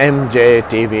MJ TV।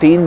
3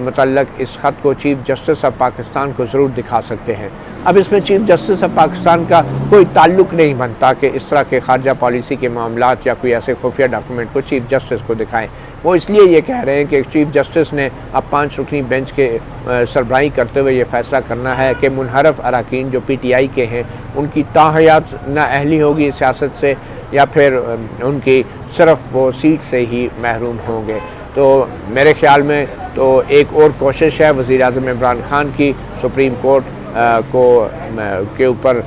متعلق اس خط کو چیف جسٹس آف پاکستان کو ضرور دکھا سکتے ہیں۔ اب اس میں چیف جسٹس آف پاکستان کا کوئی تعلق نہیں بنتا کہ اس طرح کے خارجہ پالیسی کے معاملات یا کوئی ایسے خفیہ ڈاکومنٹ کو چیف جسٹس کو دکھائیں۔ وہ اس لیے یہ کہہ رہے ہیں کہ چیف جسٹس نے اب 5 رکنی بینچ کے سربراہی کرتے ہوئے یہ فیصلہ کرنا ہے کہ منحرف اراکین جو پی ٹی آئی کے ہیں ان کی تاحیات نااہلی ہوگی سیاست سے، یا پھر ان کی صرف وہ سیٹ سے ہی محروم ہوں گے۔ تو میرے خیال میں تو ایک اور کوشش ہے وزیر اعظم عمران خان کی سپریم کورٹ کے اوپر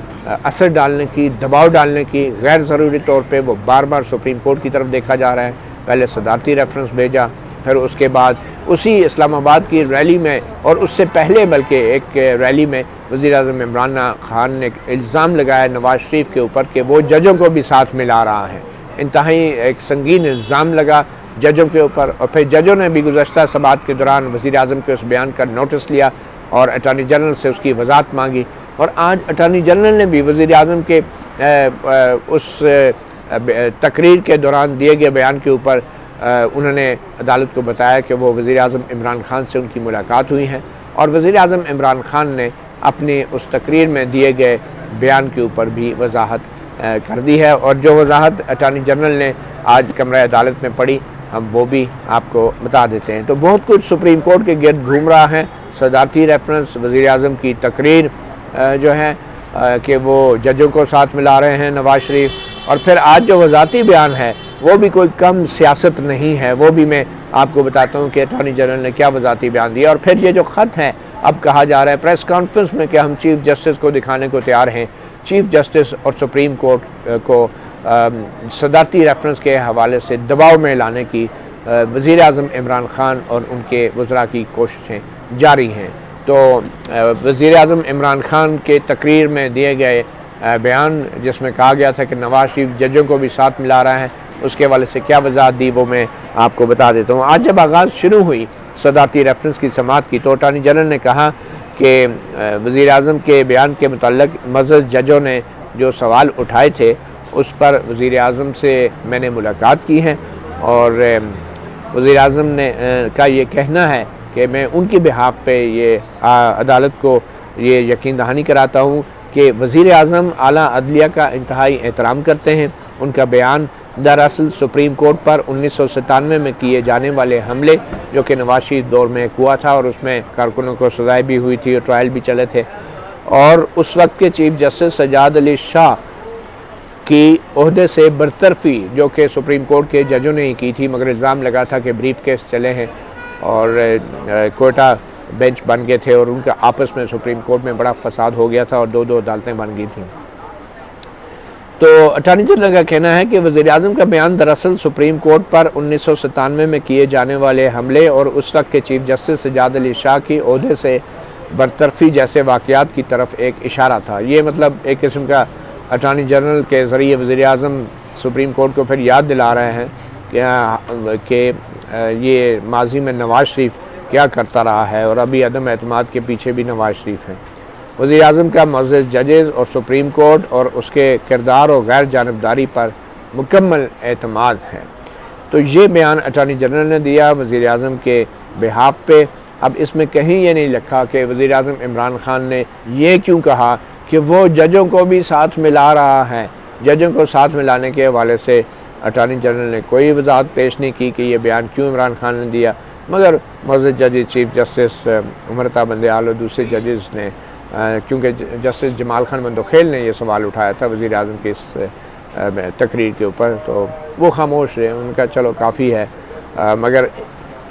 اثر ڈالنے کی، دباؤ ڈالنے کی۔ غیر ضروری طور پہ وہ بار بار سپریم کورٹ کی طرف دیکھا جا رہا ہے۔ پہلے صدارتی ریفرنس بھیجا، پھر اس کے بعد اسی اسلام آباد کی ریلی میں اور اس سے پہلے بلکہ ایک ریلی میں وزیر اعظم عمران خان نے الزام لگایا نواز شریف کے اوپر کہ وہ ججوں کو بھی ساتھ ملا رہا ہے۔ انتہائی ایک سنگین الزام لگا ججوں کے اوپر، اور پھر ججوں نے بھی گزشتہ سبات کے دوران وزیر اعظم کے اس بیان کا نوٹس لیا اور اٹارنی جنرل سے اس کی وضاحت مانگی، اور آج اٹارنی جنرل نے بھی وزیر اعظم کے اس تقریر کے دوران دیے گئے بیان کے اوپر انہوں نے عدالت کو بتایا کہ وہ وزیر اعظم عمران خان سے ان کی ملاقات ہوئی ہے، اور وزیر اعظم عمران خان نے اپنی اس تقریر میں دیے گئے بیان کے اوپر بھی وضاحت کر دی ہے، اور جو وضاحت اٹارنی جنرل نے آج کمرہ عدالت میں پڑھی ہم وہ بھی آپ کو بتا دیتے ہیں۔ تو بہت کچھ سپریم کورٹ کے گرد گھوم رہا ہے، صدارتی ریفرنس، وزیر اعظم کی تقریر جو ہے کہ وہ ججوں کو ساتھ ملا رہے ہیں نواز شریف، اور پھر آج جو وضاحتی بیان ہے وہ بھی کوئی کم سیاست نہیں ہے، وہ بھی میں آپ کو بتاتا ہوں کہ اٹارنی جنرل نے کیا وضاحتی بیان دیا۔ اور پھر یہ جو خط ہے اب کہا جا رہا ہے پریس کانفرنس میں کہ ہم چیف جسٹس کو دکھانے کو تیار ہیں۔ چیف جسٹس اور سپریم کورٹ کو صدارتی ریفرنس کے حوالے سے دباؤ میں لانے کی وزیر اعظم عمران خان اور ان کے وزراء کی کوششیں جاری ہیں۔ تو وزیر اعظم عمران خان کے تقریر میں دیے گئے بیان جس میں کہا گیا تھا کہ نواز شریف ججوں کو بھی ساتھ ملا رہا ہے، اس کے حوالے سے کیا وضاحت دی وہ میں آپ کو بتا دیتا ہوں۔ آج جب آغاز شروع ہوئی صدارتی ریفرنس کی سماعت کی تو اٹارنی جنرل نے کہا کہ وزیر اعظم کے بیان کے متعلق معزز ججوں نے جو سوال اٹھائے تھے اس پر وزیر اعظم سے میں نے ملاقات کی ہے، اور وزیر اعظم نے کا یہ کہنا ہے کہ میں ان کی بہاف پہ یہ عدالت کو یہ یقین دہانی کراتا ہوں کہ وزیر اعظم اعلیٰ عدلیہ کا انتہائی احترام کرتے ہیں۔ ان کا بیان دراصل سپریم کورٹ پر 1997 میں کیے جانے والے حملے جو کہ نواز شریف دور میں ہوا تھا، اور اس میں کارکنوں کو سزائیں بھی ہوئی تھی اور ٹرائل بھی چلے تھے، اور اس وقت کے چیف جسٹس سجاد علی شاہ کی عہدے سے برطرفی جو کہ سپریم کورٹ کے ججوں نے ہی کی تھی، مگر الزام لگا تھا کہ بریف کیس چلے ہیں اور کوئٹہ بینچ بن گئے تھے، اور ان کا آپس میں سپریم کورٹ میں بڑا فساد ہو گیا تھا اور دو عدالتیں بن گئی تھیں۔ تو اٹارنی جنرل کا کہنا ہے کہ وزیر اعظم کا بیان دراصل سپریم کورٹ پر 1997 میں کیے جانے والے حملے اور اس وقت کے چیف جسٹس سجاد علی شاہ کی عہدے سے برطرفی جیسے واقعات کی طرف ایک اشارہ تھا۔ یہ مطلب ایک قسم کا اٹارنی جنرل کے ذریعے وزیر اعظم سپریم کورٹ کو پھر یاد دلا رہے ہیں کہ یہ ماضی میں نواز شریف کیا کرتا رہا ہے، اور ابھی عدم اعتماد کے پیچھے بھی نواز شریف ہیں۔ وزیر اعظم کا معزز ججز اور سپریم کورٹ اور اس کے کردار اور غیر جانبداری پر مکمل اعتماد ہے۔ تو یہ بیان اٹارنی جنرل نے دیا وزیر اعظم کے بہاف پہ۔ اب اس میں کہیں یہ نہیں لکھا کہ وزیر اعظم عمران خان نے یہ کیوں کہا کہ وہ ججوں کو بھی ساتھ ملا رہا ہے۔ ججوں کو ساتھ ملانے کے حوالے سے اٹارنی جنرل نے کوئی وضاحت پیش نہیں کی کہ یہ بیان کیوں عمران خان نے دیا، مگر معزز جج چیف جسٹس امرتا بندیال اور دوسرے ججز نے کیونکہ جسٹس جمال خان مندوخیل نے یہ سوال اٹھایا تھا وزیر اعظم کی اس تقریر کے اوپر، تو وہ خاموش رہے، ان کا چلو کافی ہے۔ مگر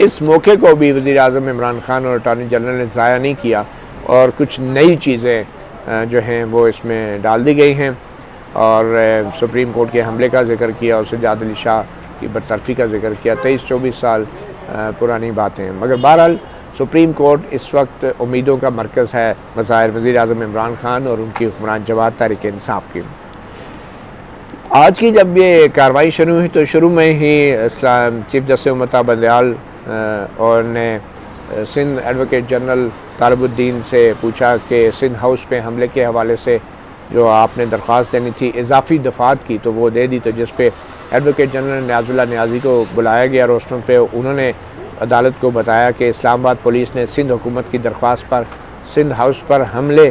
اس موقع کو بھی وزیر اعظم عمران خان اور اٹارنی جنرل نے ضائع نہیں کیا، اور کچھ نئی چیزیں جو ہیں وہ اس میں ڈال دی گئی ہیں، اور سپریم کورٹ کے حملے کا ذکر کیا اور سجاد علی شاہ کی برطرفی کا ذکر کیا، 23-24 سال پرانی باتیں ہیں۔ مگر بہرحال سپریم کورٹ اس وقت امیدوں کا مرکز ہے بظاہر وزیر اعظم عمران خان اور ان کی حکمران جماعت تحریک انصاف کی۔ آج کی جب یہ کارروائی شروع ہوئی تو شروع میں ہی چیف جسٹس امرتا بندیال اور نے سندھ ایڈوکیٹ جنرل طالب الدین سے پوچھا کہ سندھ ہاؤس پہ حملے کے حوالے سے جو آپ نے درخواست دینی تھی اضافی دفعات کی تو وہ دے دی، تو جس پہ ایڈوکیٹ جنرل نیاز اللہ نیازی کو بلایا گیا روسٹرم پہ، انہوں نے عدالت کو بتایا کہ اسلام آباد پولیس نے سندھ حکومت کی درخواست پر سندھ ہاؤس پر حملے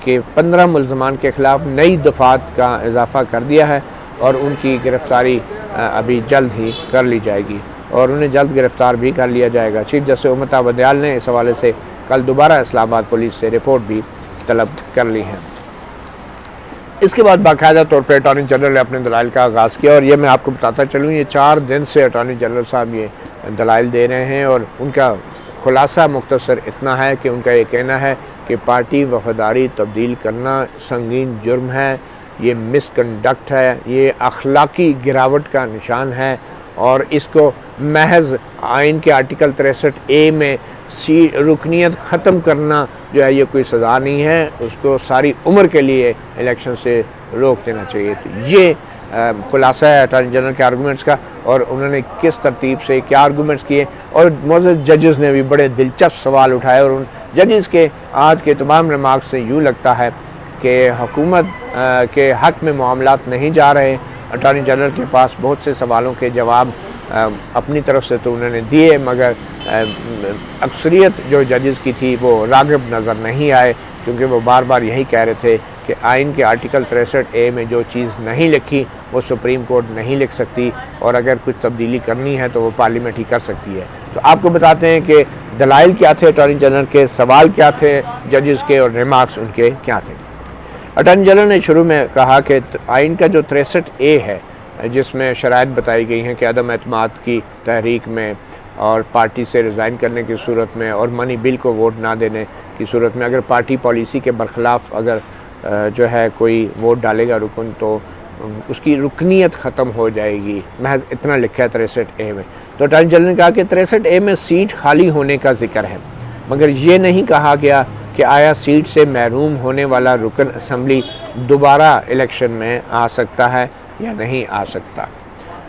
کے 15 ملزمان کے خلاف نئی دفعات کا اضافہ کر دیا ہے اور ان کی گرفتاری ابھی جلد ہی کر لی جائے گی اور انہیں جلد گرفتار بھی کر لیا جائے گا۔ چیف جسٹس امتا بدیال نے اس حوالے سے کل دوبارہ اسلام آباد پولیس سے رپورٹ بھی طلب کر لی ہے۔ اس کے بعد باقاعدہ طور پر اٹارنی جنرل نے اپنے دلائل کا آغاز کیا، اور یہ میں آپ کو بتاتا چلوں، یہ 4 دن سے اٹارنی جنرل صاحب یہ دلائل دے رہے ہیں، اور ان کا خلاصہ مختصر اتنا ہے کہ ان کا یہ کہنا ہے کہ پارٹی وفاداری تبدیل کرنا سنگین جرم ہے، یہ مس کنڈکٹ ہے، یہ اخلاقی گراوٹ کا نشان ہے، اور اس کو محض آئین کے آرٹیکل 63A میں رکنیت ختم کرنا جو ہے یہ کوئی سزا نہیں ہے، اس کو ساری عمر کے لیے الیکشن سے روک دینا چاہیے۔ تو یہ خلاصہ ہے اٹارنی جنرل کے آرگومنٹس کا، اور انہوں نے کس ترتیب سے کیا آرگومنٹس کیے، اور معزز ججز نے بھی بڑے دلچسپ سوال اٹھائے، اور ان ججز کے آج کے تمام ریمارکس سے یوں لگتا ہے کہ حکومت کے حق میں معاملات نہیں جا رہے۔ اٹارنی جنرل کے پاس بہت سے سوالوں کے جواب اپنی طرف سے تو انہوں نے دیے، مگر اکثریت جو ججز کی تھی وہ راغب نظر نہیں آئے، کیونکہ وہ بار بار یہی کہہ رہے تھے کہ آئین کے آرٹیکل 63A میں جو چیز نہیں لکھی وہ سپریم کورٹ نہیں لکھ سکتی، اور اگر کچھ تبدیلی کرنی ہے تو وہ پارلیمنٹ ہی کر سکتی ہے۔ تو آپ کو بتاتے ہیں کہ دلائل کیا تھے اٹارنی جنرل کے، سوال کیا تھے ججز کے، اور ریمارکس ان کے کیا تھے۔ اٹارنی جنرل نے شروع میں کہا کہ آئین کا جو 63A ہے، جس میں شرائط بتائی گئی ہیں کہ عدم اعتماد کی تحریک میں اور پارٹی سے ریزائن کرنے کی صورت میں اور منی بل کو ووٹ نہ دینے کی صورت میں اگر پارٹی پالیسی کے برخلاف اگر جو ہے کوئی ووٹ ڈالے گا رکن تو اس کی رکنیت ختم ہو جائے گی، محض اتنا لکھا ہے 63A میں۔ تو اٹارنی جنرل نے کہا کہ 63A میں سیٹ خالی ہونے کا ذکر ہے، مگر یہ نہیں کہا گیا کہ آیا سیٹ سے محروم ہونے والا رکن اسمبلی دوبارہ الیکشن میں آ سکتا ہے یا نہیں آ سکتا۔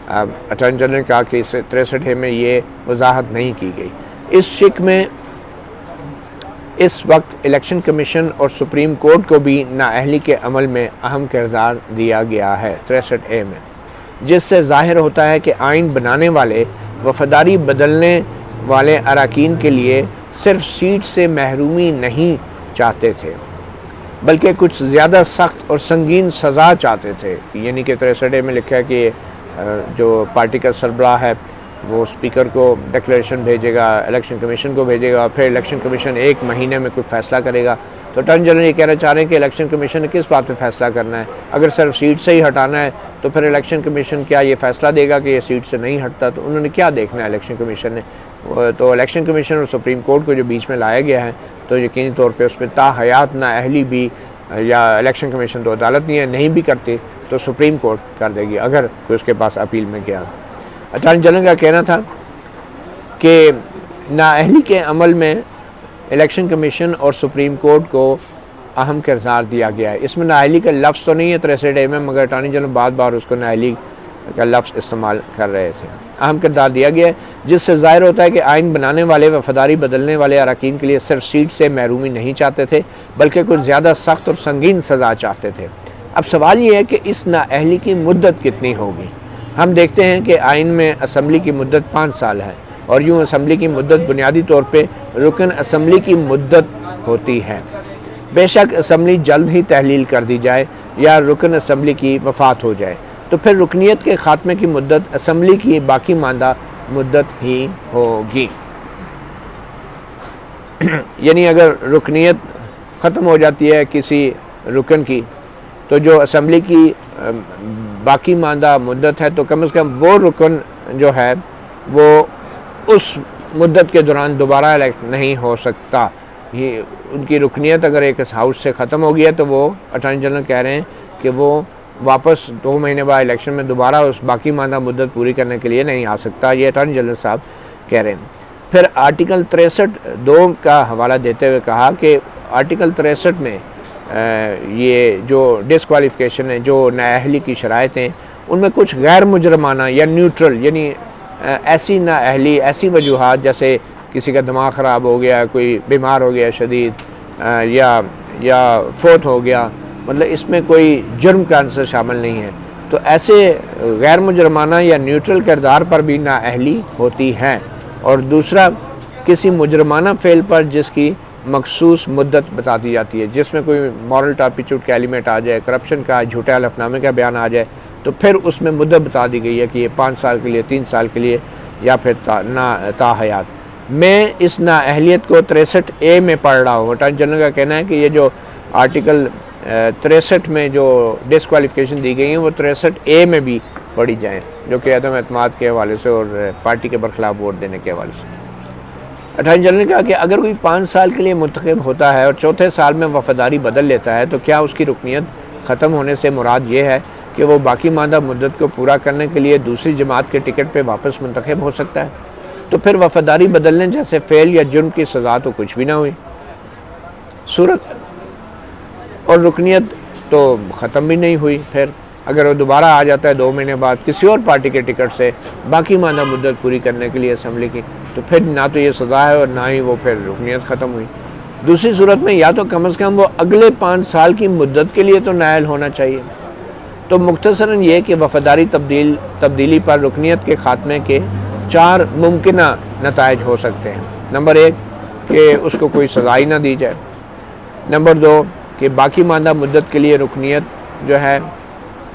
اٹارنی جنرل نے کہا کہ اس 63A میں یہ وضاحت نہیں کی گئی۔ اس شک میں اس وقت الیکشن کمیشن اور سپریم کورٹ کو بھی نااہلی کے عمل میں اہم کردار دیا گیا ہے 63A میں، جس سے ظاہر ہوتا ہے کہ آئین بنانے والے وفاداری بدلنے والے اراکین کے لیے صرف سیٹ سے محرومی نہیں چاہتے تھے بلکہ کچھ زیادہ سخت اور سنگین سزا چاہتے تھے۔ یعنی کہ 63A میں لکھا ہے کہ جو پارٹی کا سربراہ ہے وہ اسپیکر کو ڈکلیریشن بھیجے گا، الیکشن کمیشن کو بھیجے گا، پھر الیکشن کمیشن 1 مہینے میں کوئی فیصلہ کرے گا۔ تو اٹارنی جنرل یہ کہنا چاہ رہے ہیں کہ الیکشن کمیشن نے کس بات پہ فیصلہ کرنا ہے؟ اگر صرف سیٹ سے ہی ہٹانا ہے تو پھر الیکشن کمیشن کیا یہ فیصلہ دے گا کہ یہ سیٹ سے نہیں ہٹتا؟ تو انہوں نے کیا دیکھنا ہے الیکشن کمیشن نے؟ تو الیکشن کمیشن اور سپریم کورٹ کو جو بیچ میں لایا گیا ہے تو یقینی طور پہ اس پہ تاحیات نااہلی بھی، یا الیکشن کمیشن تو عدالت نہیں بھی کرتی تو سپریم کورٹ کر دے گی اگر کوئی اس کے پاس اپیل میں گیا۔ اٹارنی جنرل کا کہنا تھا کہ نااہلی کے عمل میں الیکشن کمیشن اور سپریم کورٹ کو اہم کردار دیا گیا ہے۔ اس میں نااہلی کا لفظ تو نہیں ہے 63A میں، مگر اٹارنی جنرل بار بار اس کو نااہلی کا لفظ استعمال کر رہے تھے۔ اہم کردار دیا گیا ہے، جس سے ظاہر ہوتا ہے کہ آئین بنانے والے وفاداری بدلنے والے اراکین کے لیے صرف سیٹ سے محرومی نہیں چاہتے تھے بلکہ کچھ زیادہ سخت اور سنگین سزا چاہتے تھے۔ اب سوال یہ ہے کہ اس نااہلی کی مدت کتنی ہوگی؟ ہم دیکھتے ہیں کہ آئین میں اسمبلی کی مدت 5 سال ہے، اور یوں اسمبلی کی مدت بنیادی طور پہ رکن اسمبلی کی مدت ہوتی ہے۔ بے شک اسمبلی جلد ہی تحلیل کر دی جائے یا رکن اسمبلی کی وفات ہو جائے تو پھر رکنیت کے خاتمے کی مدت اسمبلی کی باقی ماندہ مدت ہی ہوگی۔ یعنی اگر رکنیت ختم ہو جاتی ہے کسی رکن کی تو جو اسمبلی کی باقی ماندہ مدت ہے تو کم از کم وہ رکن جو ہے وہ اس مدت کے دوران دوبارہ الیکٹ نہیں ہو سکتا۔ یہ ان کی رکنیت اگر ایک ہاؤس سے ختم ہو گیا تو وہ اٹارنی جنرل کہہ رہے ہیں کہ وہ واپس 2 مہینے بعد الیکشن میں دوبارہ اس باقی ماندہ مدت پوری کرنے کے لیے نہیں آ سکتا، یہ اٹارنی جنرل صاحب کہہ رہے ہیں۔ پھر آرٹیکل 63(2) کا حوالہ دیتے ہوئے کہا کہ آرٹیکل 63 میں یہ جو ڈسکوالیفیکیشن ہے، جو نااہلی کی شرائط ہیں، ان میں کچھ غیر مجرمانہ یا نیوٹرل، یعنی ایسی نااہلی، ایسی وجوہات جیسے کسی کا دماغ خراب ہو گیا، کوئی بیمار ہو گیا شدید، یا فوت ہو گیا، مطلب اس میں کوئی جرم کا عنصر شامل نہیں ہے، تو ایسے غیر مجرمانہ یا نیوٹرل کردار پر بھی نااہلی ہوتی ہے۔ اور دوسرا کسی مجرمانہ فعل پر جس کی مخصوص مدت بتا دی جاتی ہے، جس میں کوئی مورل ٹاپیچوڈ کا ایلیمنٹ آ جائے، کرپشن کا، جھوٹے حلف نامے کا بیان آ جائے، تو پھر اس میں مدت بتا دی گئی ہے کہ یہ 5 سال کے لیے، 3 سال کے لیے، یا پھر تا حیات۔ میں اس نااہلیت کو 63A میں پڑھ رہا ہوں۔ اٹارنی جنرل کا کہنا ہے کہ یہ جو آرٹیکل 63 میں جو ڈسکوالیفیکیشن دی گئی ہیں وہ 63A میں بھی پڑھی جائیں، جو کہ عدم اعتماد کے حوالے سے اور پارٹی کے برخلاف ووٹ دینے کے حوالے سے۔ اٹارنی جنرل نے کہا کہ اگر کوئی 5 سال کے لیے منتخب ہوتا ہے اور چوتھے سال میں وفاداری بدل لیتا ہے تو کیا اس کی رکنیت ختم ہونے سے مراد یہ ہے کہ وہ باقی ماندہ مدت کو پورا کرنے کے لیے دوسری جماعت کے ٹکٹ پہ واپس منتخب ہو سکتا ہے؟ تو پھر وفاداری بدلنے جیسے فعل یا جرم کی سزا تو کچھ بھی نہ ہوئی، صورت اور رکنیت تو ختم بھی نہیں ہوئی۔ پھر اگر وہ دوبارہ آ جاتا ہے 2 مہینے بعد کسی اور پارٹی کے ٹکٹ سے باقی ماندہ مدت پوری کرنے کے لیے اسمبلی کی، تو پھر نہ تو یہ سزا ہے اور نہ ہی وہ پھر رکنیت ختم ہوئی۔ دوسری صورت میں یا تو کم از کم وہ اگلے 5 سال کی مدت کے لیے تو نائل ہونا چاہیے۔ تو مختصراً یہ کہ وفاداری تبدیلی پر رکنیت کے خاتمے کے 4 ممکنہ نتائج ہو سکتے ہیں۔ نمبر 1 کہ اس کو کوئی سزا ہی نہ دی جائے۔ نمبر 2 کہ باقی ماندہ مدت کے لیے رکنیت جو ہے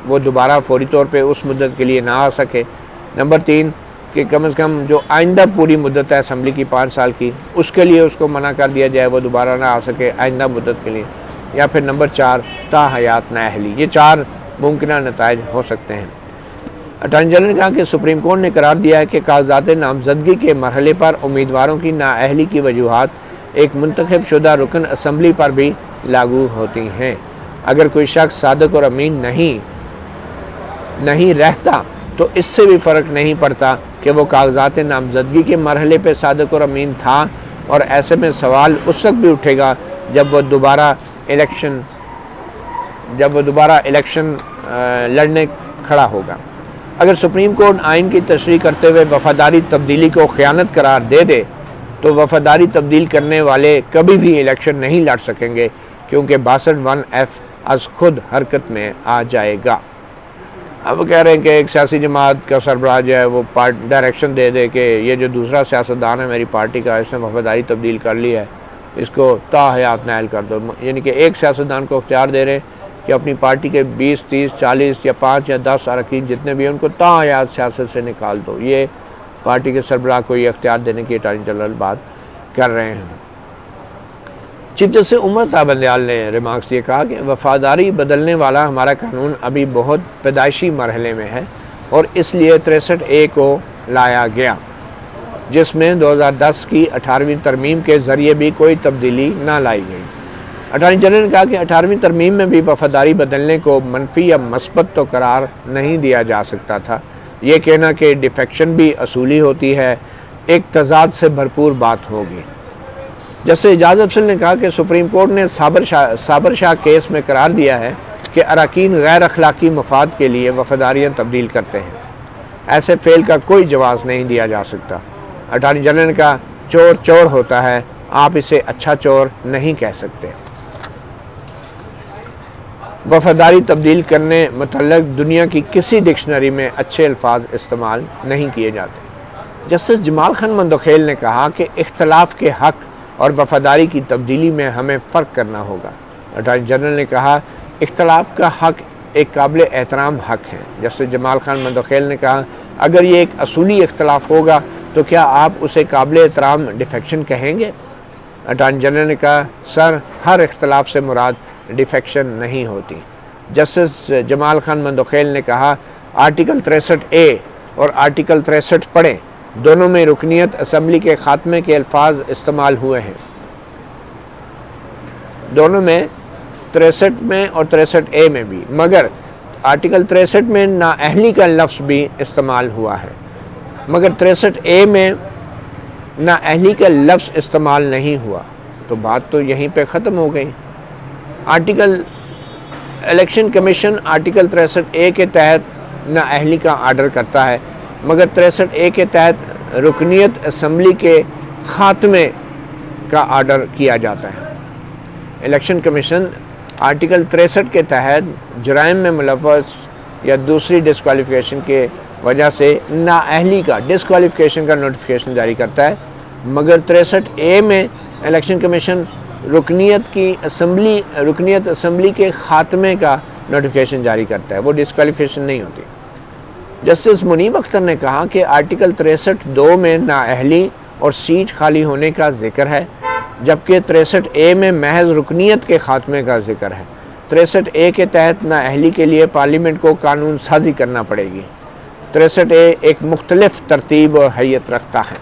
وہ دوبارہ فوری طور پہ اس مدت کے لیے نہ آ سکے۔ نمبر 3 کہ کم از کم جو آئندہ پوری مدت ہے اسمبلی کی 5 سال کی، اس کے لیے اس کو منع کر دیا جائے، وہ دوبارہ نہ آ سکے آئندہ مدت کے لیے۔ یا پھر نمبر 4 تا حیات نااہلی۔ یہ 4 ممکنہ نتائج ہو سکتے ہیں۔ اٹارنی جنرل نے کہا کہ سپریم کورٹ نے قرار دیا ہے کہ کاغذات نامزدگی کے مرحلے پر امیدواروں کی نااہلی کی وجوہات ایک منتخب شدہ رکن اسمبلی پر بھی لاگو ہوتی ہیں۔ اگر کوئی شخص صادق اور امین نہیں رہتا تو اس سے بھی فرق نہیں پڑتا کہ وہ کاغذات نامزدگی کے مرحلے پہ صادق اور امین تھا، اور ایسے میں سوال اس وقت بھی اٹھے گا جب وہ دوبارہ الیکشن لڑنے کھڑا ہوگا۔ اگر سپریم کورٹ آئین کی تشریح کرتے ہوئے وفاداری تبدیلی کو خیانت قرار دے دے تو وفاداری تبدیل کرنے والے کبھی بھی الیکشن نہیں لڑ سکیں گے، کیونکہ 62(1)(f) از خود حرکت میں آ جائے گا۔ اب وہ کہہ رہے ہیں کہ ایک سیاسی جماعت کا سربراہ جو ہے وہ ڈائریکشن دے دے کہ یہ جو دوسرا سیاستدان ہے میری پارٹی کا، اس نے وفاداری تبدیل کر لی ہے، اس کو تا حیات نائل کر دو۔ یعنی کہ ایک سیاستدان کو اختیار دے رہے کہ اپنی پارٹی کے 20 30 40 یا 5 یا 10 اراکین جتنے بھی ہیں ان کو تا حیات سیاست سے نکال دو۔ یہ پارٹی کے سربراہ کو یہ اختیار دینے کی اٹارنی جنرل بات کر رہے ہیں۔ چیف جسٹس عمر تا بندیال نے ریمارکس یہ کہا کہ وفاداری بدلنے والا ہمارا قانون ابھی بہت پیدائشی مرحلے میں ہے اور اس لیے 63A کو لایا گیا، جس میں 2010 کی 18ویں ترمیم کے ذریعے بھی کوئی تبدیلی نہ لائی گئی۔ اٹارنی جنرل نے کہا کہ 18ویں ترمیم میں بھی وفاداری بدلنے کو منفی یا مثبت تو قرار نہیں دیا جا سکتا تھا۔ یہ کہنا کہ ڈیفیکشن بھی اصولی ہوتی ہے ایک تضاد سے بھرپور بات ہوگی۔ جسٹس اعجاز افضل نے کہا کہ سپریم کورٹ نے صابر شاہ کیس میں قرار دیا ہے کہ اراکین غیر اخلاقی مفاد کے لیے وفاداریاں تبدیل کرتے ہیں، ایسے فعل کا کوئی جواز نہیں دیا جا سکتا۔ اٹارنی جنرل نے کہا چور چور ہوتا ہے، آپ اسے اچھا چور نہیں کہہ سکتے۔ وفاداری تبدیل کرنے متعلق دنیا کی کسی ڈکشنری میں اچھے الفاظ استعمال نہیں کیے جاتے۔ جسٹس جمال خان مندوخیل نے کہا کہ اختلاف کے حق اور وفاداری کی تبدیلی میں ہمیں فرق کرنا ہوگا۔ اٹارنی جنرل نے کہا اختلاف کا حق ایک قابل احترام حق ہے۔ جسٹس جمال خان مندوخیل نے کہا اگر یہ ایک اصولی اختلاف ہوگا تو کیا آپ اسے قابل احترام ڈیفیکشن کہیں گے؟ اٹارنی جنرل نے کہا سر، ہر اختلاف سے مراد ڈیفیکشن نہیں ہوتی۔ جسٹس جمال خان مندوخیل نے کہا آرٹیکل 63A اور آرٹیکل 63 پڑھیں، دونوں میں رکنیت اسمبلی کے خاتمے کے الفاظ استعمال ہوئے ہیں، دونوں میں 63 میں اور 63A میں بھی، مگر آرٹیکل 63 میں نااہلی کا لفظ بھی استعمال ہوا ہے، مگر 63A میں نااہلی کا لفظ استعمال نہیں ہوا۔ تو بات تو یہیں پہ ختم ہو گئی۔ الیکشن کمیشن آرٹیکل 63A کے تحت نااہلی کا آرڈر کرتا ہے، مگر 63A کے تحت رکنیت اسمبلی کے خاتمے کا آرڈر کیا جاتا ہے۔ الیکشن کمیشن آرٹیکل 63 کے تحت جرائم میں ملوث یا دوسری ڈسکوالیفیکیشن کے وجہ سے نااہلی کا ڈسکوالیفیکیشن کا نوٹیفیکیشن جاری کرتا ہے، مگر 63A میں الیکشن کمیشن رکنیت اسمبلی کے خاتمے کا نوٹیفیکیشن جاری کرتا ہے، وہ ڈسکوالیفیکیشن نہیں ہوتی۔ جسٹس منیب اختر نے کہا کہ آرٹیکل 63(2) میں نااہلی اور سیٹ خالی ہونے کا ذکر ہے، جبکہ 63A میں محض رکنیت کے خاتمے کا ذکر ہے۔ 63A کے تحت نااہلی کے لیے پارلیمنٹ کو قانون سازی کرنا پڑے گی۔ 63A ایک مختلف ترتیب اور حیثیت رکھتا ہے۔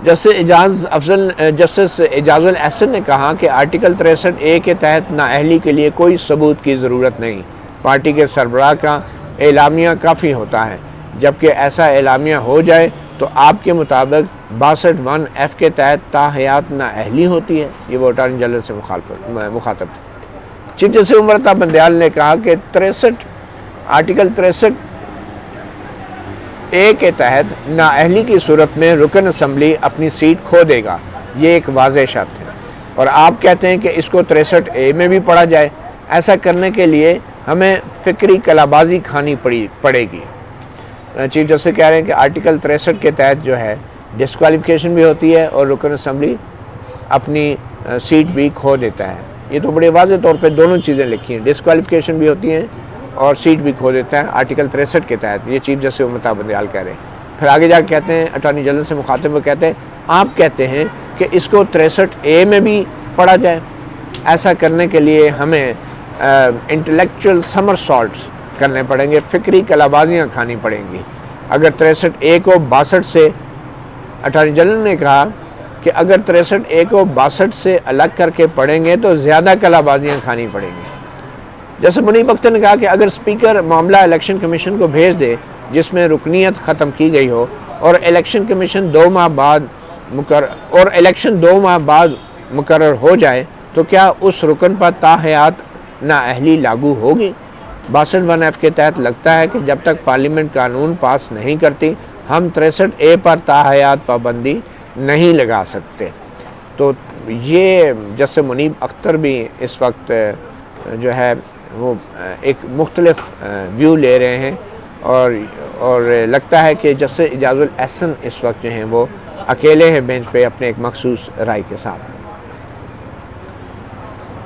جسٹس اعجاز الاحسن نے کہا کہ آرٹیکل 63A کے تحت نااہلی کے لیے کوئی ثبوت کی ضرورت نہیں، پارٹی کے سربراہ کا اعلامیہ کافی ہوتا ہے، جبکہ ایسا اعلامیہ ہو جائے تو آپ کے مطابق 62(1)(f) کے تحت تاحیات نااہلی ہوتی ہے۔ یہ وہ اٹارنی جنرل سے مخاطب تھے۔ چیف جسٹس عمر عطا بندیال نے کہا کہ آرٹیکل 63A کے تحت نااہلی کی صورت میں رکن اسمبلی اپنی سیٹ کھو دے گا، یہ ایک واضح شرط ہے، اور آپ کہتے ہیں کہ اس کو 63A میں بھی پڑھا جائے۔ ایسا کرنے کے لیے ہمیں فکری کلابازی کھانی پڑے گی۔ چیف جسٹس کہہ رہے ہیں کہ آرٹیکل 63 کے تحت جو ہے ڈسکوالیفیکیشن بھی ہوتی ہے اور رکن اسمبلی اپنی سیٹ بھی کھو دیتا ہے۔ یہ تو بڑے واضح طور پہ دونوں چیزیں لکھی ہیں، ڈسکوالیفیکیشن بھی ہوتی ہیں اور سیٹ بھی کھو دیتا ہے آرٹیکل 63 کے تحت، یہ چیف جسٹس عمر عطا بندیال کہہ رہے ہیں۔ پھر آگے جا کے کہتے ہیں، اٹارنی جنرل سے مخاطب وہ کہتے ہیں آپ کہتے ہیں کہ اس کو 63A میں بھی پڑھا جائے۔ ایسا کرنے کے لیے ہمیں انٹلیکچوئل سمرسالٹس کرنے پڑیں گے، فکری کلابازیاں کھانی پڑیں گی۔ اگر 63A کو 62 سے، اٹارنی جنرل نے کہا کہ اگر 63A کو 62 سے الگ کر کے پڑھیں گے تو زیادہ کلابازیاں کھانی پڑیں گی۔ جیسے منیب اختر نے کہا کہ اگر اسپیکر معاملہ الیکشن کمیشن کو بھیج دے جس میں رکنیت ختم کی گئی ہو اور الیکشن 2 ماہ بعد مقرر ہو جائے تو کیا اس رکن پر تاحیات نااہلی لاگو ہوگی؟ 62(1)(f) کے تحت لگتا ہے کہ جب تک پارلیمنٹ قانون پاس نہیں کرتی ہم 63A پر تاحیات پابندی نہیں لگا سکتے۔ تو یہ جیسے منیب اختر بھی اس وقت جو ہے وہ ایک مختلف ویو لے رہے ہیں، اور لگتا ہے کہ جیسے اعجاز الاحسن اس وقت جو ہیں وہ اکیلے ہیں بینچ پہ اپنے ایک مخصوص رائے کے ساتھ۔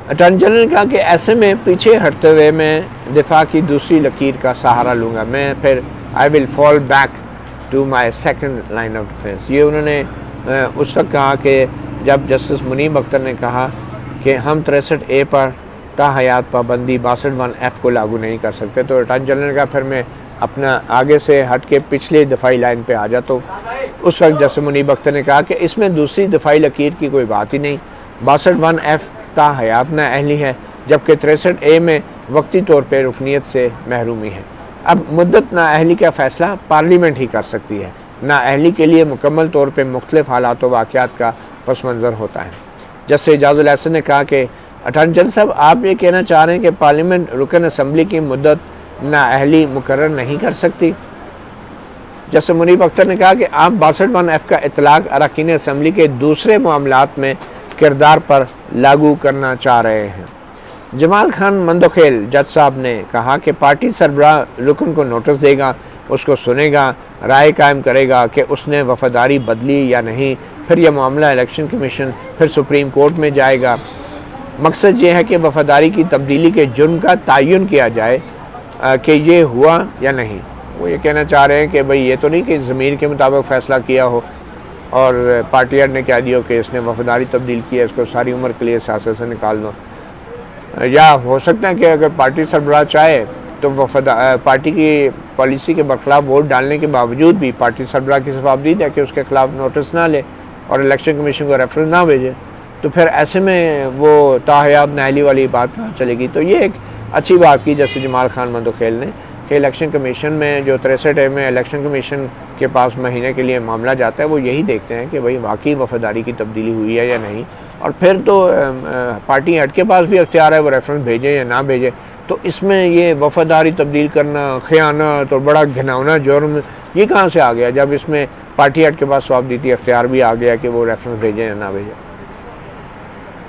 اٹارنی جنرل نے کہا کہ ایسے میں پیچھے ہٹتے ہوئے میں دفاع کی دوسری لکیر کا سہارا لوں گا، میں پھر I will fall back to my second line of defense۔ یہ انہوں نے اس وقت کہا کہ جب جسٹس منیب اختر نے کہا کہ ہم 63A پر تاحیات پابندی 62(1)(f) کو لاگو نہیں کر سکتے، تو اٹارنی جنرل نے کہا پھر میں اپنا آگے سے ہٹ کے پچھلے دفاعی لائن پہ آ جاتا ہوں۔ اس وقت جسٹس منیب اختر نے کہا کہ اس میں دوسری دفاعی لکیر کی کوئی بات ہی نہیں، 62(1)(f) تاحیات نااہلی ہے، جبکہ 63A میں وقتی طور پہ رکنیت سے محرومی ہے۔ اب مدت نااہلی کا فیصلہ پارلیمنٹ ہی کر سکتی ہے۔ نااہلی کے لیے مکمل طور پہ مختلف حالات و واقعات کا پس منظر ہوتا ہے۔ جسٹس اعجاز الاحسن نے کہا کہ اٹارنی جنرل صاحب آپ یہ کہنا چاہ رہے ہیں کہ پارلیمنٹ رکن اسمبلی کی مدت نااہلی مقرر نہیں کر سکتی۔ جسٹس منیب اختر نے کہا کہ آپ 62(1)(f) کا اطلاق اراکین اسمبلی کے دوسرے معاملات میں کردار پر لاگو کرنا چاہ رہے ہیں۔ جمال خان مندوخیل جج صاحب نے کہا کہ پارٹی سربراہ رکن کو نوٹس دے گا، اس کو سنے گا، رائے قائم کرے گا کہ اس نے وفاداری بدلی یا نہیں، پھر یہ معاملہ الیکشن کمیشن پھر سپریم کورٹ میں جائے گا۔ مقصد یہ ہے کہ وفاداری کی تبدیلی کے جرم کا تعین کیا جائے کہ یہ ہوا یا نہیں۔ وہ یہ کہنا چاہ رہے ہیں کہ بھئی یہ تو نہیں کہ ضمیر کے مطابق فیصلہ کیا ہو اور پارٹی ہیڈ نے کہہ دیا کہ اس نے وفاداری تبدیل کی ہے، اس کو ساری عمر کے لیے سیاست سے نکال دو۔ یا ہو سکتا ہے کہ اگر پارٹی سربراہ چاہے تو پارٹی کی پالیسی کے برخلاف ووٹ ڈالنے کے باوجود بھی پارٹی سربراہ کی صفابدید ہے کہ اس کے خلاف نوٹس نہ لے اور الیکشن کمیشن کو ریفرنس نہ بھیجے، تو پھر ایسے میں وہ تاحیات نااہلی والی بات کہاں چلے گی۔ تو یہ ایک اچھی بات کی جیسے جمال خان مندوخیل نے کہ الیکشن کمیشن میں جو 63 میں الیکشن کمیشن کے پاس مہینے کے لیے معاملہ جاتا ہے وہ یہی دیکھتے ہیں کہ بھئی واقعی وفاداری کی تبدیلی ہوئی ہے یا نہیں، اور پھر تو پارٹی ہیڈ کے پاس بھی اختیار ہے وہ ریفرنس بھیجے یا نہ بھیجے۔ تو اس میں یہ وفاداری تبدیل کرنا، خیانت اور بڑا گھناؤنا جرم یہ کہاں سے آ گیا جب اس میں پارٹی ہیڈ کے پاس صوابدیدی اختیار بھی آ گیا کہ وہ ریفرنس بھیجیں یا نہ بھیجیں۔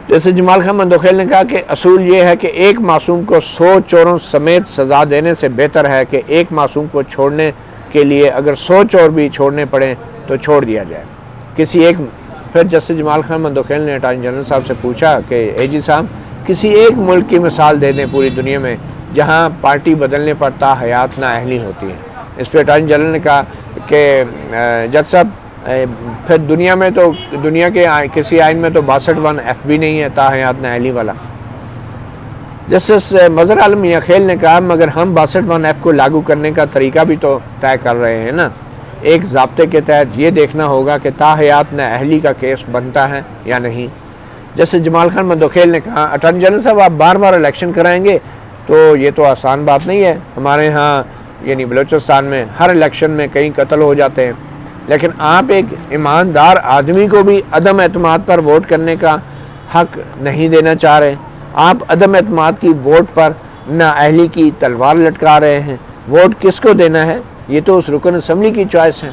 جیسے جمال خان مندوخیل نے کہا کہ اصول یہ ہے کہ ایک معصوم کو 100 چوروں سمیت سزا دینے سے بہتر ہے کہ ایک معصوم کو چھوڑنے کے لیے اگر 100 چور بھی چھوڑنے پڑیں تو چھوڑ دیا جائے. پھر جسٹس جمال خان مندوخیل نے اٹارنی جنرل صاحب سے پوچھا کہ اے جی صاحب کسی ایک ملک کی مثال دے دیں پوری دنیا میں جہاں پارٹی بدلنے پر تاحیات نااہلی ہوتی ہے. اس پہ اٹارنی جنرل نے کہا کہ جج صاحب پھر دنیا میں تو دنیا کے کسی آئین میں تو 62(1) بھی نہیں ہے تاحیات نااہلی والا. جسٹس مظہر عالم میاں خیل نے کہا مگر ہم 62(1) کو لاگو کرنے کا طریقہ بھی تو طے کر رہے ہیں نا. ایک ضابطے کے تحت یہ دیکھنا ہوگا کہ تاحیات نااہلی کا کیس بنتا ہے یا نہیں. جیسے جمال خان مندوخیل نے کہا اٹارنی جنرل صاحب آپ بار بار الیکشن کرائیں گے تو یہ تو آسان بات نہیں ہے. ہمارے ہاں یعنی بلوچستان میں ہر الیکشن میں کئی قتل ہو جاتے ہیں، لیکن آپ ایک ایماندار آدمی کو بھی عدم اعتماد پر ووٹ کرنے کا حق نہیں دینا چاہ رہے. آپ عدم اعتماد کی ووٹ پر نااہلی کی تلوار لٹکا رہے ہیں. ووٹ کس کو دینا ہے یہ تو اس رکن اسمبلی کی چوائس ہے.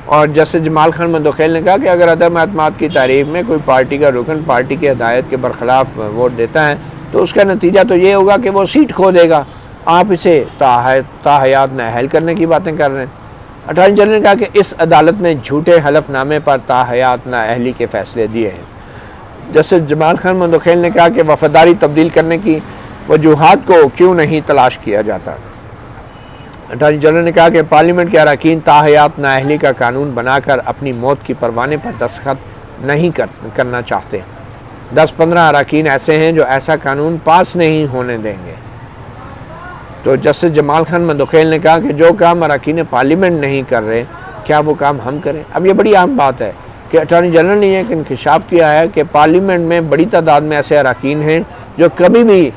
اور جسٹس جمال خان مندوخیل نے کہا کہ اگر عدم اعتماد کی تعریف میں کوئی پارٹی کا رکن پارٹی کی ہدایت کے برخلاف ووٹ دیتا ہے تو اس کا نتیجہ تو یہ ہوگا کہ وہ سیٹ کھو دے گا. آپ اسے تاحیات نااہل کرنے کی باتیں کر رہے ہیں. اٹارنی جنرل نے کہا کہ اس عدالت نے جھوٹے حلف نامے پر تاحیات نااہلی کے فیصلے دیے ہیں. جسٹس جمال خان مندوخیل نے کہا کہ وفاداری تبدیل کرنے کی وجوہات کو کیوں نہیں تلاش کیا جاتا. اٹارنی جنرل نے کہا کہ پارلیمنٹ کے اراکین تاحیات نااہلی کا قانون بنا کر اپنی موت کی پروانے پر دستخط نہیں کرنا چاہتے. 10-15 اراکین ایسے ہیں جو ایسا قانون پاس نہیں ہونے دیں گے. تو جسٹس جمال خان مندوخیل نے کہا کہ جو کام اراکین پارلیمنٹ نہیں کر رہے کیا وہ کام ہم کریں. اب یہ بڑی عام بات ہے کہ اٹارنی جنرل نے ایک انکشاف کیا ہے کہ پارلیمنٹ میں بڑی تعداد میں ایسے اراکین ہیں جو کبھی بھی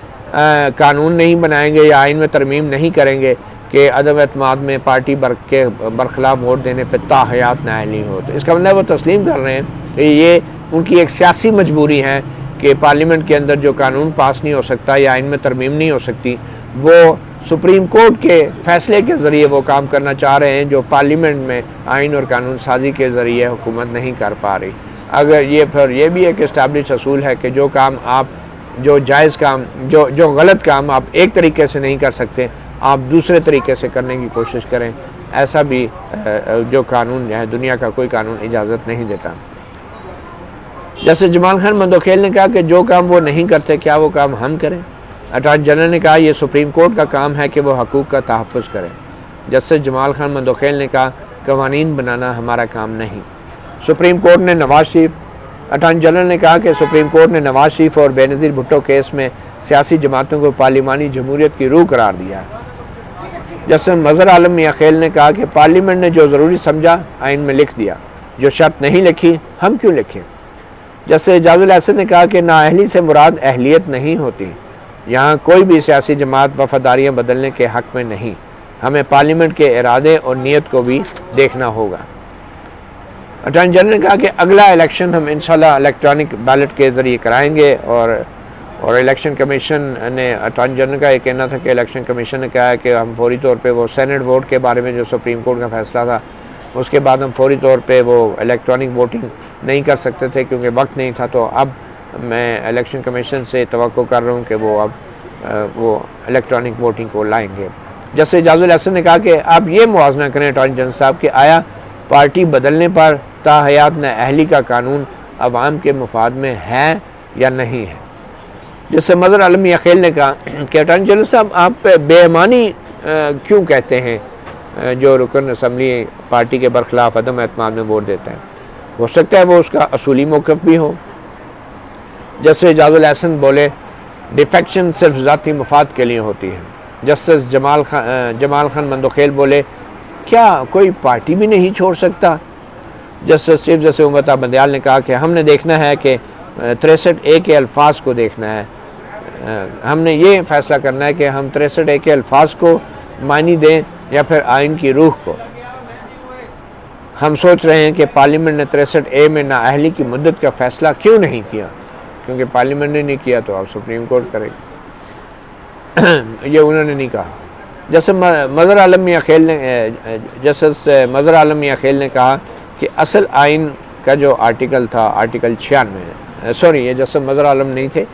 قانون نہیں بنائیں گے یا آئین میں ترمیم نہیں کریں گے کہ عدم اعتماد میں پارٹی کے برخلاف ووٹ دینے پہ تاحیات نااہلی ہو. تو اس کا مطلب وہ تسلیم کر رہے ہیں کہ یہ ان کی ایک سیاسی مجبوری ہے کہ پارلیمنٹ کے اندر جو قانون پاس نہیں ہو سکتا یا آئین میں ترمیم نہیں ہو سکتی وہ سپریم کورٹ کے فیصلے کے ذریعے وہ کام کرنا چاہ رہے ہیں جو پارلیمنٹ میں آئین اور قانون سازی کے ذریعے حکومت نہیں کر پا رہی. اگر پھر یہ بھی ایک اسٹیبلش اصول ہے کہ جو کام آپ جو جائز کام جو غلط کام آپ ایک طریقے سے نہیں کر سکتے آپ دوسرے طریقے سے کرنے کی کوشش کریں. ایسا بھی جو قانون ہے دنیا کا کوئی قانون اجازت نہیں دیتا. جیسے جمال خان مندوخیل نے کہا کہ جو کام وہ نہیں کرتے کیا وہ کام ہم کریں. اٹارنی جنرل نے کہا یہ سپریم کورٹ کا کام ہے کہ وہ حقوق کا تحفظ کریں. جسٹس جمال خان مندوخیل نے کہا قوانین بنانا ہمارا کام نہیں. سپریم کورٹ نے اٹارنی جنرل نے کہا کہ سپریم کورٹ نے نواز شریف اور بے نظیر بھٹو کیس میں سیاسی جماعتوں کو پارلیمانی جمہوریت کی روح قرار دیا ہے. جسٹس مظہر عالم میاں خیل نے کہا کہ پارلیمنٹ نے جو ضروری سمجھا آئین میں لکھ دیا، جو شرط نہیں لکھی ہم کیوں لکھیں. جسٹس اعجاز الاحسن نے کہا کہ نااہلی سے مراد اہلیت نہیں ہوتی. یہاں کوئی بھی سیاسی جماعت وفاداریاں بدلنے کے حق میں نہیں. ہمیں پارلیمنٹ کے ارادے اور نیت کو بھی دیکھنا ہوگا. اٹارنی جنرل نے کہا کہ اگلا الیکشن ہم انشاءاللہ الیکٹرانک بیلٹ کے ذریعے کرائیں گے اور الیکشن کمیشن نے اٹارنی جنرل کا یہ کہنا تھا کہ الیکشن کمیشن نے کہا کہ ہم فوری طور پہ وہ سینٹ ووٹ کے بارے میں جو سپریم کورٹ کا فیصلہ تھا اس کے بعد ہم فوری طور پہ وہ الیکٹرانک ووٹنگ نہیں کر سکتے تھے کیونکہ وقت نہیں تھا. تو اب میں الیکشن کمیشن سے توقع کر رہا ہوں کہ وہ اب وہ الیکٹرانک ووٹنگ کو لائیں گے. جسٹس اعجاز الاحسن نے کہا کہ آپ یہ موازنہ کریں اٹارنی جنرل صاحب کہ آیا پارٹی بدلنے پر تاحیات نااہلی کا قانون عوام کے مفاد میں ہے یا نہیں ہے. جس سے مظہر عالم میاں خیل نے کہا کہ اٹارنی جنرل صاحب آپ بے ایمانی کیوں کہتے ہیں جو رکن اسمبلی پارٹی کے برخلاف عدم اعتماد میں ووٹ دیتا ہے. ہو سکتا ہے وہ اس کا اصولی موقف بھی ہو. جسٹس اعجاز الاحسن بولے ڈیفیکشن صرف ذاتی مفاد کے لیے ہوتی ہے. جسٹس جمال خان مندوخیل بولے کیا کوئی پارٹی بھی نہیں چھوڑ سکتا. جسٹس چیف جسٹس امت بندیال نے کہا کہ ہم نے دیکھنا ہے کہ 63A کے الفاظ کو دیکھنا ہے. ہم نے یہ فیصلہ کرنا ہے کہ ہم 63A کے الفاظ کو معنی دیں یا پھر آئین کی روح کو. ہم سوچ رہے ہیں کہ پارلیمنٹ نے 63A میں نااہلی کی مدت کا فیصلہ کیوں نہیں کیا. کیونکہ پارلیمنٹ نے نہیں کیا تو اب سپریم کورٹ کرے گی. یہ انہوں نے نہیں کہا. جسٹس مظہر عالم میاں خیل نے کہا کہ اصل آئین کا جو آرٹیکل تھا، آرٹیکل 96، یہ جسٹس مظہر عالم نہیں تھے،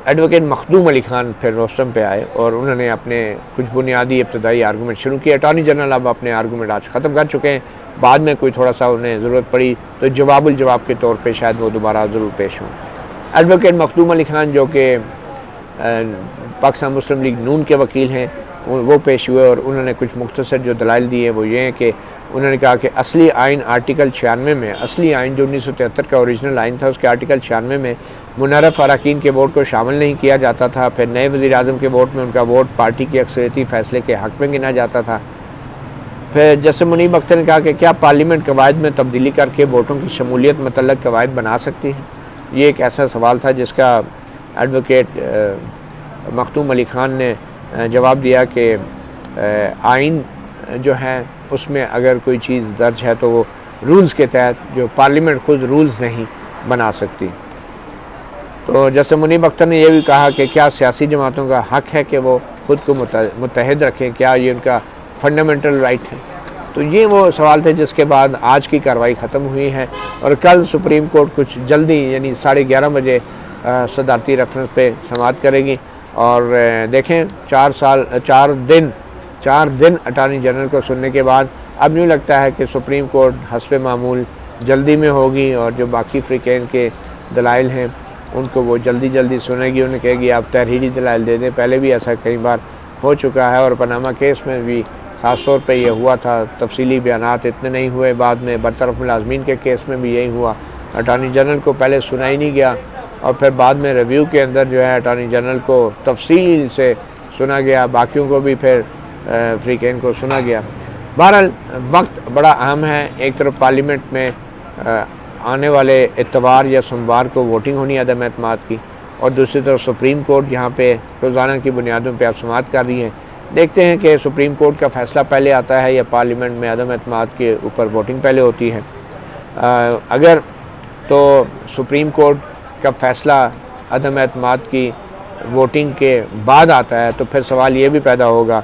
ایڈوکیٹ مخدوم علی خان پھر روسٹم پہ آئے اور انہوں نے اپنے کچھ بنیادی ابتدائی آرگومنٹ شروع کیے۔ اٹارنی جنرل اب اپنے آرگومنٹ آج ختم کر چکے ہیں، بعد میں کوئی تھوڑا سا انہیں ضرورت پڑی تو جواب الجواب کے طور پہ شاید وہ دوبارہ ضرور پیش ہوں۔ ایڈوکیٹ مخدوم علی خان جو کہ پاکستان مسلم لیگ نون کے وکیل ہیں، وہ پیش ہوئے اور انہوں نے کچھ مختصر جو دلائل دیے وہ یہ ہیں کہ انہوں نے کہا کہ اصلی آئین آرٹیکل 96 میں، اصلی آئین جو 1973 کا اوریجنل آئین تھا، اس کے آرٹیکل 96 میں منحرف اراکین کے ووٹ کو شامل نہیں کیا جاتا تھا۔ پھر نئے وزیر اعظم کے ووٹ میں ان کا ووٹ پارٹی کی اکثریتی فیصلے کے حق میں گنا جاتا تھا۔ پھر جسٹس منیب اختر نے کہا کہ کیا پارلیمنٹ قواعد میں تبدیلی کر کے ووٹوں کی شمولیت متعلق قواعد بنا سکتی ہے؟ یہ ایک ایسا سوال تھا جس کا ایڈوکیٹ مخدوم علی خان نے جواب دیا کہ آئین جو ہے اس میں اگر کوئی چیز درج ہے تو وہ رولز کے تحت، جو پارلیمنٹ خود رولز نہیں بنا سکتی۔ تو جسٹس منیب اختر نے یہ بھی کہا کہ کیا سیاسی جماعتوں کا حق ہے کہ وہ خود کو متحد رکھیں، کیا یہ ان کا فنڈامنٹل رائٹ ہے؟ تو یہ وہ سوال تھے جس کے بعد آج کی کارروائی ختم ہوئی ہے اور کل سپریم کورٹ کچھ جلدی یعنی 11:30 بجے صدارتی ریفرنس پہ سماعت کرے گی اور دیکھیں 4 دن اٹارنی جنرل کو سننے کے بعد اب یوں لگتا ہے کہ سپریم کورٹ حسب معمول جلدی میں ہوگی اور جو باقی فریقین کے دلائل ہیں ان کو وہ جلدی سنے گی، انہیں کہے گی آپ تحریری دلائل دے دیں۔ پہلے بھی ایسا کئی بار ہو چکا ہے اور پاناما کیس میں بھی خاص طور پہ یہ ہوا تھا، تفصیلی بیانات اتنے نہیں ہوئے، بعد میں برطرف ملازمین کے کیس میں بھی یہی ہوا، اٹارنی جنرل کو پہلے سنا ہی نہیں گیا اور پھر بعد میں ریویو کے اندر جو ہے اٹارنی جنرل کو تفصیل سے سنا گیا، باقیوں کو بھی پھر فریقین کو سنا گیا۔ بہرحال وقت بڑا اہم ہے، ایک طرف پارلیمنٹ میں آنے والے اتوار یا سوموار کو ووٹنگ ہونی ہے عدم اعتماد کی، اور دوسری طرف سپریم کورٹ یہاں پہ روزانہ کی بنیادوں پہ اب سماعت کر رہی ہے۔ دیکھتے ہیں کہ سپریم کورٹ کا فیصلہ پہلے آتا ہے یا پارلیمنٹ میں عدم اعتماد کے اوپر ووٹنگ پہلے ہوتی ہے۔ اگر تو سپریم کورٹ کا فیصلہ عدم اعتماد کی ووٹنگ کے بعد آتا ہے تو پھر سوال یہ بھی پیدا ہوگا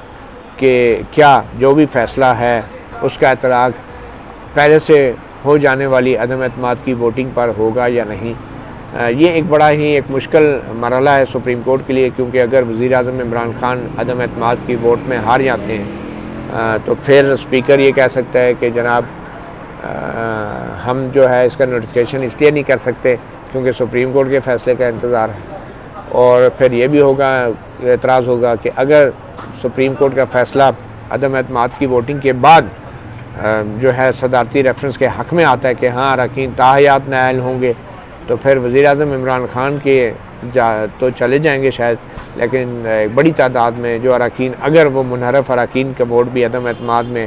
کہ کیا جو بھی فیصلہ ہے اس کا اطلاق پہلے سے ہو جانے والی عدم اعتماد کی ووٹنگ پر ہوگا یا نہیں۔ یہ ایک بڑا ہی ایک مشکل مرحلہ ہے سپریم کورٹ کے لیے، کیونکہ اگر وزیر اعظم عمران خان عدم اعتماد کی ووٹ میں ہار جاتے ہیں تو پھر اسپیکر یہ کہہ سکتا ہے کہ جناب ہم جو ہے اس کا نوٹیفیکیشن اس لیے نہیں کر سکتے کیونکہ سپریم کورٹ کے فیصلے کا انتظار ہے، اور پھر یہ بھی ہوگا، اعتراض ہوگا کہ اگر سپریم کورٹ کا فیصلہ عدم اعتماد کی ووٹنگ کے بعد جو ہے صدارتی ریفرنس کے حق میں آتا ہے کہ ہاں اراکین تاحیات نائل ہوں گے، تو پھر وزیر اعظم عمران خان کے تو چلے جائیں گے شاید، لیکن ایک بڑی تعداد میں جو اراکین، اگر وہ منحرف اراکین کا ووٹ بھی عدم اعتماد میں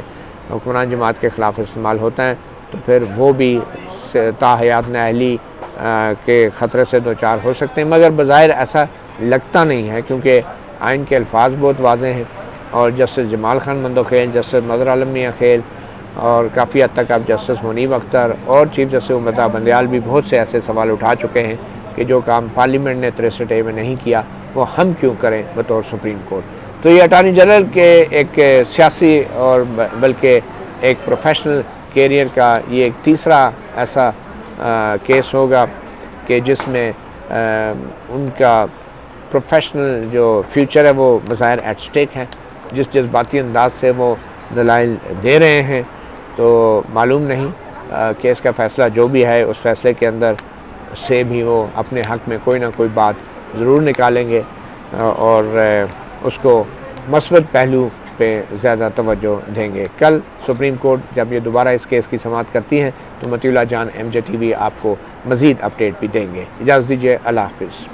حکمران جماعت کے خلاف استعمال ہوتا ہے تو پھر وہ بھی تاحیات نااہلی کے خطرے سے دوچار ہو سکتے ہیں، مگر بظاہر ایسا لگتا نہیں ہے کیونکہ آئین کے الفاظ بہت واضح ہیں اور جسٹس جمال خان مندوخیل، جسٹس مظہر عالم میاں خیل اور کافی حد تک اب جسٹس منیب اختر اور چیف جسٹس امرتا بندیال بھی بہت سے ایسے سوال اٹھا چکے ہیں کہ جو کام پارلیمنٹ نے 63 میں نہیں کیا وہ ہم کیوں کریں بطور سپریم کورٹ۔ تو یہ اٹارنی جنرل کے ایک سیاسی اور بلکہ ایک پروفیشنل کیریئر کا یہ ایک تیسرا ایسا کیس ہوگا کہ جس میں ان کا پروفیشنل جو فیوچر ہے وہ بظاہر ایٹ سٹیک ہے، جس جذباتی انداز سے وہ دلائل دے رہے ہیں تو معلوم نہیں کیس کا فیصلہ جو بھی ہے اس فیصلے کے اندر سے بھی وہ اپنے حق میں کوئی نہ کوئی بات ضرور نکالیں گے اور اس کو مثبت پہلو پہ زیادہ توجہ دیں گے۔ کل سپریم کورٹ جب یہ دوبارہ اس کیس کی سماعت کرتی ہیں تو مطیع اللہ جان MJ TV آپ کو مزید اپڈیٹ بھی دیں گے۔ اجازت دیجیے، اللہ حافظ۔